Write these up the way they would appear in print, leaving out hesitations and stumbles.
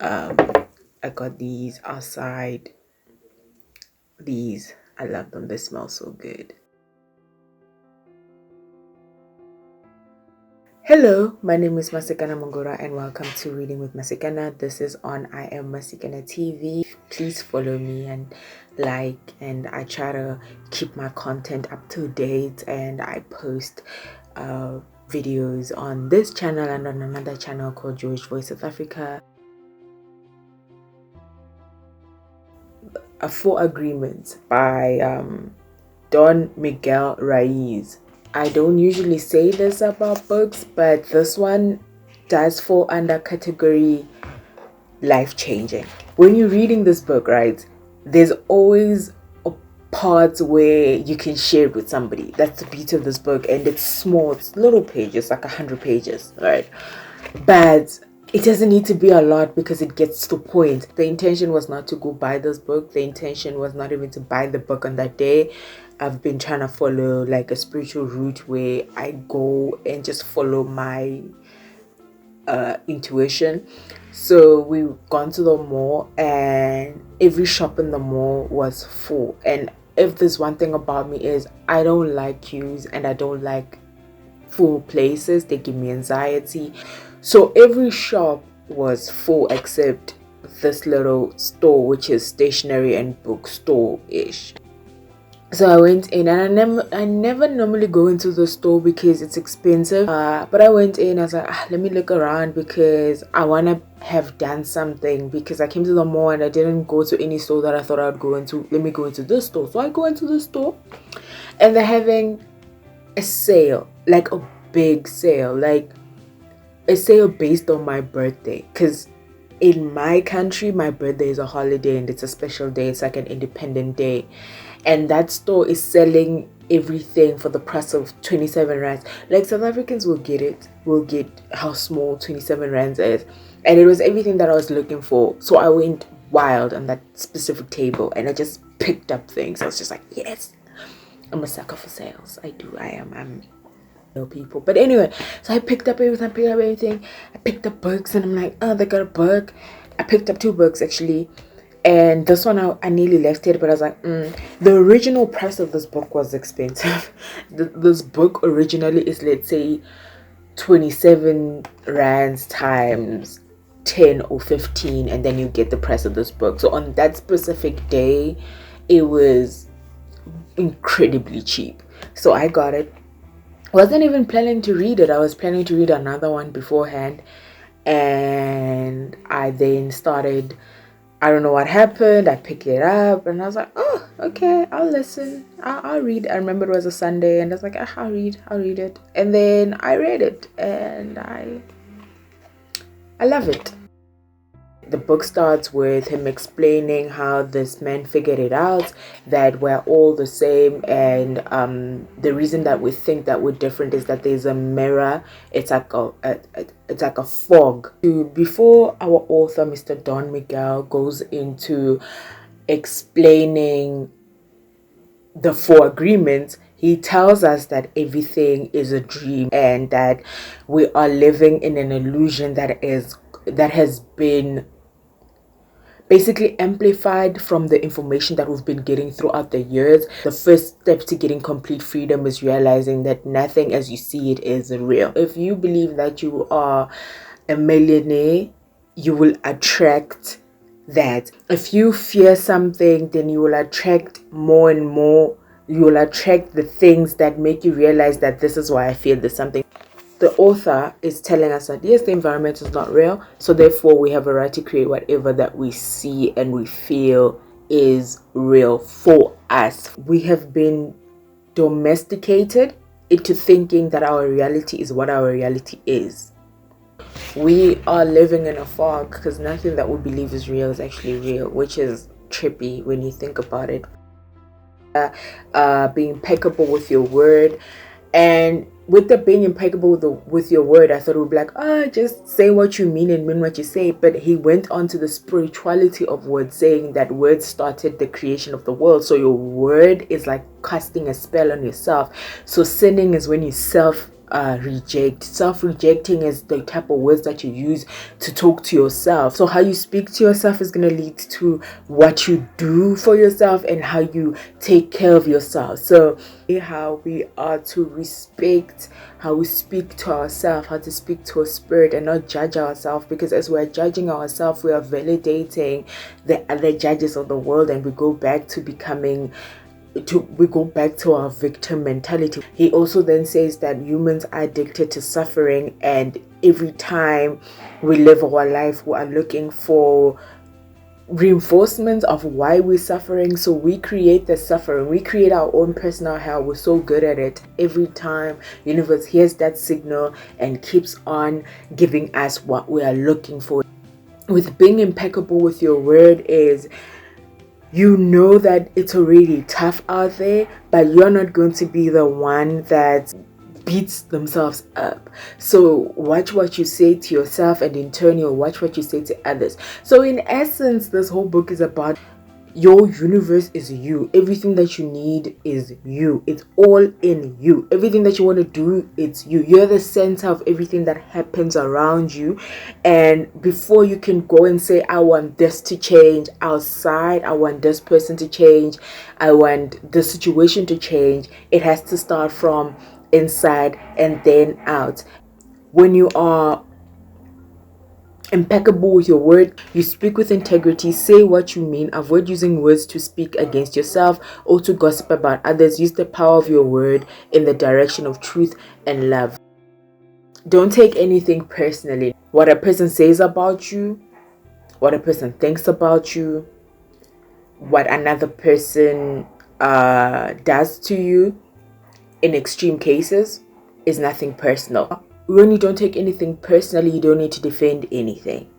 Um, I got these outside. These, I love them. They smell so good. Hello, my name is Masikana Mungulwa and welcome to Reading with Masikana. This is on I Am Masikana TV. Please follow me and like, and I try to keep my content up to date, and I post videos on this channel and on another channel called Jewish Voice South Africa. Four Agreements by Don Miguel Ruiz. I don't usually say this about books, but this one does fall under category life-changing. When you're reading this book, right, there's always a part where you can share it with somebody. That's the beauty of this book, and it's small, it's little pages, like 100 pages, right? But it doesn't need to be a lot because it gets to the point. The intention was not to go buy this book. The intention was not even to buy the book on that day. I've been trying to follow like a spiritual route where I go and just follow my intuition. So we've gone to the mall, and every shop in the mall was full. And if there's one thing about me is I don't like queues and I don't like full places. They give me anxiety. So every shop was full except this little store, which is stationery and bookstore-ish. So I went in, and I never normally go into the store because it's expensive. But I went in, I was like, let me look around because I want to have done something, because I came to the mall and I didn't go to any store that I thought I would go into. Let me go into this store. So I go into the store, and they're having a sale, like a big sale, like a sale based on my birthday, because in my country my birthday is a holiday and it's a special day. It's like an independent day, and that store is selling everything for the price of 27 rands. Like, South Africans will get how small 27 rands is, and it was everything that I was looking for. So I went wild on that specific table and I just picked up things. I was just like, yes, I'm a sucker for sales. I'm people. But anyway, so I picked up everything. I picked up books, and I'm like, oh, they got a book. I picked up two books actually, and this one I nearly left it, but I was like, the original price of this book was expensive. This book originally is, let's say, 27 rands times 10 or 15, and then you get the price of this book. So on that specific day, it was incredibly cheap. So I got it. Wasn't even planning to read it. I was planning to read another one beforehand, and I then started, I don't know what happened, I picked it up and I was like, oh, okay, I'll listen, I'll read. I remember it was a Sunday, and I was like, I'll read it. And then I read it, and I love it. The book starts with him explaining how this man figured it out, that we're all the same, and the reason that we think that we're different is that there's a mirror. It's like a fog. Before our author, Mr. Don Miguel, goes into explaining the four agreements, he tells us that everything is a dream and that we are living in an illusion that has been basically amplified from the information that we've been getting throughout the years. The first step to getting complete freedom is realizing that nothing as you see it is real. If you believe that you are a millionaire, you will attract that. If you fear something, then you will attract more and more. You will attract the things that make you realize that this is why I fear there's something. The author is telling us that yes, the environment is not real, so therefore we have a right to create whatever that we see and we feel is real for us. We have been domesticated into thinking that our reality is what our reality is. We are living in a fog because nothing that we believe is real is actually real, which is trippy when you think about it. Being impeccable with your word, and with the being impeccable with your word, I thought it would be like, just say what you mean and mean what you say. But he went on to the spirituality of words, saying that words started the creation of the world. So your word is like casting a spell on yourself. So sinning is when you self reject. Self-rejecting is the type of words that you use to talk to yourself. So how you speak to yourself is going to lead to what you do for yourself and how you take care of yourself. So how we are to respect how we speak to ourselves, how to speak to a spirit and not judge ourselves, because as we're judging ourselves, we are validating the other judges of the world, and we go back to our victim mentality. He also then says that humans are addicted to suffering, and every time we live our life, we are looking for reinforcements of why we're suffering. So we create the suffering, we create our own personal hell. We're so good at it. Every time universe hears that signal and keeps on giving us what we are looking for. With being impeccable with your word is, you know that it's already tough out there, but you're not going to be the one that beats themselves up. So watch what you say to yourself, and in turn you'll watch what you say to others. So in essence, this whole book is about your universe is you. Everything that you need is you. It's all in you. Everything that you want to do, it's you. You're the center of everything that happens around you. And before you can go and say, I want this to change outside, I want this person to change, I want the situation to change, it has to start from inside and then out. When you are impeccable with your word, you speak with integrity, say what you mean, avoid using words to speak against yourself or to gossip about others. Use the power of your word in the direction of truth and love. Don't take anything personally. What a person says about you, what a person thinks about you, what another person does to you, in extreme cases, is nothing personal. When you don't take anything personally, you don't need to defend anything,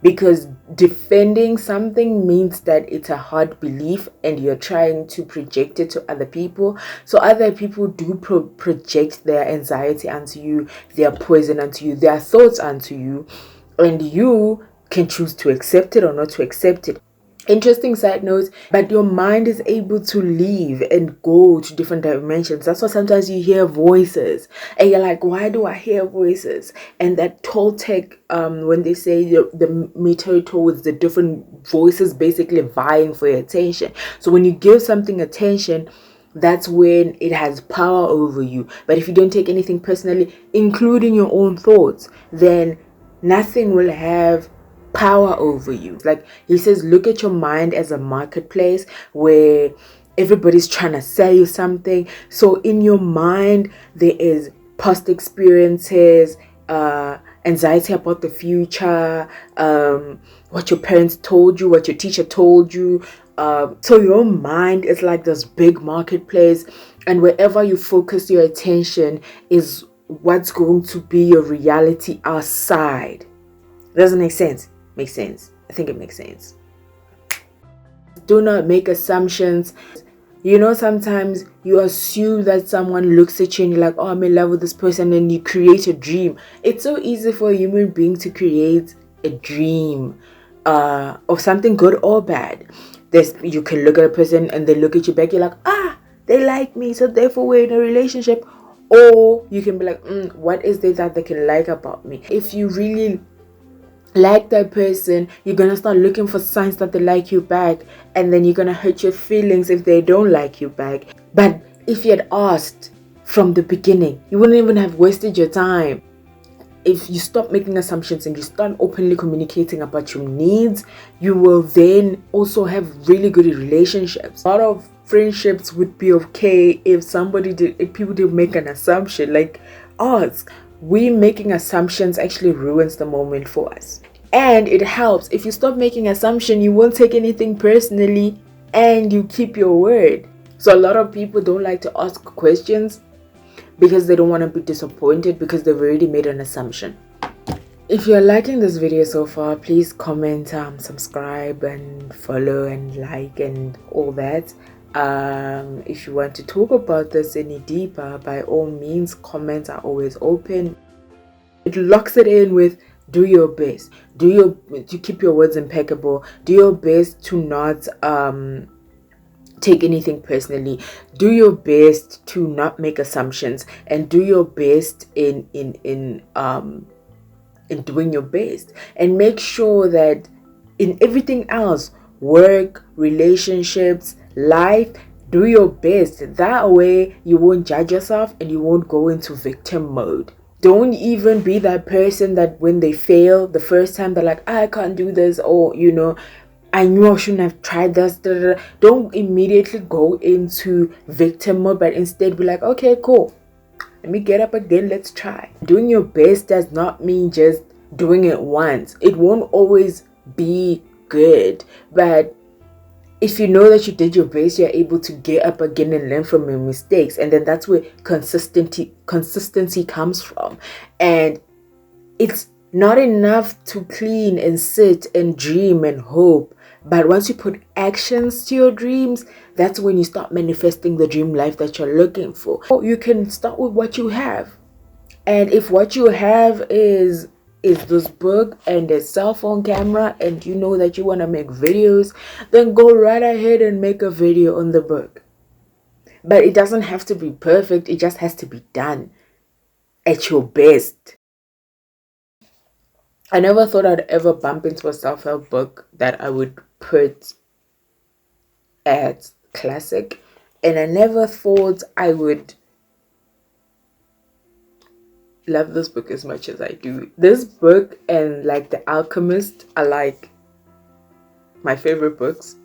because defending something means that it's a hard belief and you're trying to project it to other people. So other people do project their anxiety onto you, their poison onto you, their thoughts onto you, and you can choose to accept it or not to accept it. Interesting side note, but your mind is able to leave and go to different dimensions. That's why sometimes you hear voices and you're like, why do I hear voices? And that Toltec, when they say the meter towards the different voices basically vying for your attention. So when you give something attention, that's when it has power over you. But if you don't take anything personally, including your own thoughts, then nothing will have power over you. Like he says, look at your mind as a marketplace where everybody's trying to sell you something. So in your mind there is past experiences, anxiety about the future, what your parents told you, what your teacher told you. So your mind is like this big marketplace, and wherever you focus your attention is what's going to be your reality outside. Doesn't make sense? Makes sense. I think it makes sense. Do not make assumptions. You know, sometimes you assume that someone looks at you and you're like, oh, I'm in love with this person, and you create a dream. It's so easy for a human being to create a dream of something good or bad. You can look at a person and they look at you back, you're like, they like me, so therefore we're in a relationship. Or you can be like, what is it that they can like about me? If you really like that person, you're gonna start looking for signs that they like you back, and then you're gonna hurt your feelings if they don't like you back. But if you had asked from the beginning, you wouldn't even have wasted your time. If you stop making assumptions and you start openly communicating about your needs, you will then also have really good relationships. A lot of friendships would be okay if people did make an assumption. Like ask. We making assumptions actually ruins the moment for us. And it helps. If you stop making assumptions, you won't take anything personally and you keep your word. So a lot of people don't like to ask questions because they don't want to be disappointed because they've already made an assumption. If you're liking this video so far, please comment, subscribe and follow and like and all that. If you want to talk about this any deeper, by all means, comments are always open. It locks it in with do your best, to keep your words impeccable, do your best to not take anything personally. Do your best to not make assumptions, and do your best in doing your best, and make sure that in everything else, work, relationships, life, do your best. That way you won't judge yourself and you won't go into victim mode. Don't even be that person that when they fail the first time, they're like, I can't do this, or I knew I shouldn't have tried this. Da, da, da. Don't immediately go into victim mode, but instead be like, okay, cool, let me get up again, let's try. Doing your best does not mean just doing it once. It won't always be good, but if you know that you did your best, you're able to get up again and learn from your mistakes. And then that's where consistency comes from. And it's not enough to clean and sit and dream and hope. But once you put actions to your dreams, that's when you start manifesting the dream life that you're looking for. You can start with what you have. And if what you have is this book and a cell phone camera, and you know that you want to make videos, then go right ahead and make a video on the book. But it doesn't have to be perfect. It just has to be done at your best. I never thought I'd ever bump into a self-help book that I would put at classic, and I never thought I would love this book as much as I do. This book and like The Alchemist are like my favorite books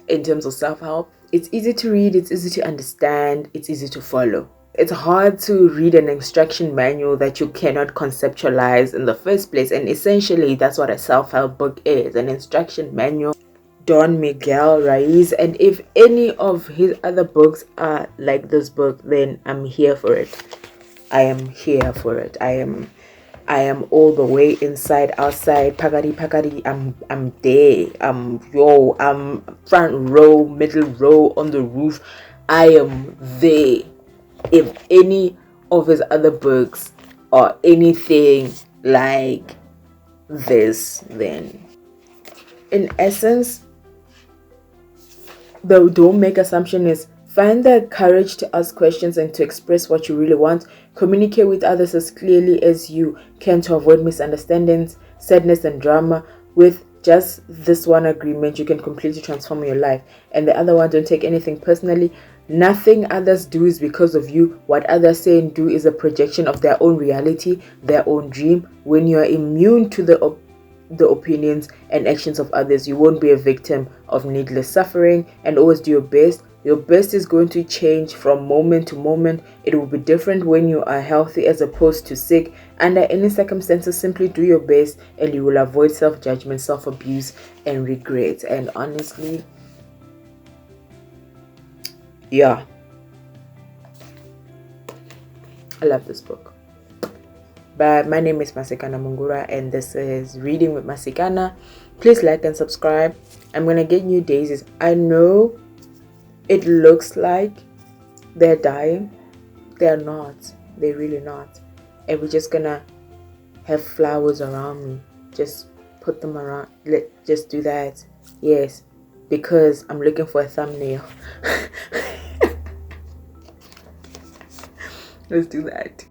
in terms of self-help. It's easy to read, it's easy to understand, it's easy to follow. It's hard to read an instruction manual that you cannot conceptualize in the first place, and essentially that's what a self-help book is, an instruction manual. Don Miguel Ruiz, and if any of his other books are like this book, then I'm here for it. I am here for it. I am all the way inside, outside, pakadi. I'm there. I'm front row, middle row, on the roof. I am there. If any of his other books are anything like this, then in essence, the don't make assumption is find the courage to ask questions and to express what you really want. Communicate with others as clearly as you can to avoid misunderstandings, sadness, and drama. With just this one agreement, you can completely transform your life. And the other one, don't take anything personally. Nothing others do is because of you. What others say and do is a projection of their own reality, their own dream. When you are immune to the opinions and actions of others, you won't be a victim of needless suffering. And always do your best. Your best is going to change from moment to moment. It will be different when you are healthy as opposed to sick. Under any circumstances, simply do your best and you will avoid self-judgment, self-abuse, and regret. And honestly, yeah, I love this book. But my name is Masikana Mungulwa, and this is Reading with Masikana. Please like and subscribe. I'm going to get new daisies. I know it looks like they're dying. They're not. They're really not. And we're just going to have flowers around me. Just put them around. Just do that. Yes. Because I'm looking for a thumbnail. Let's do that.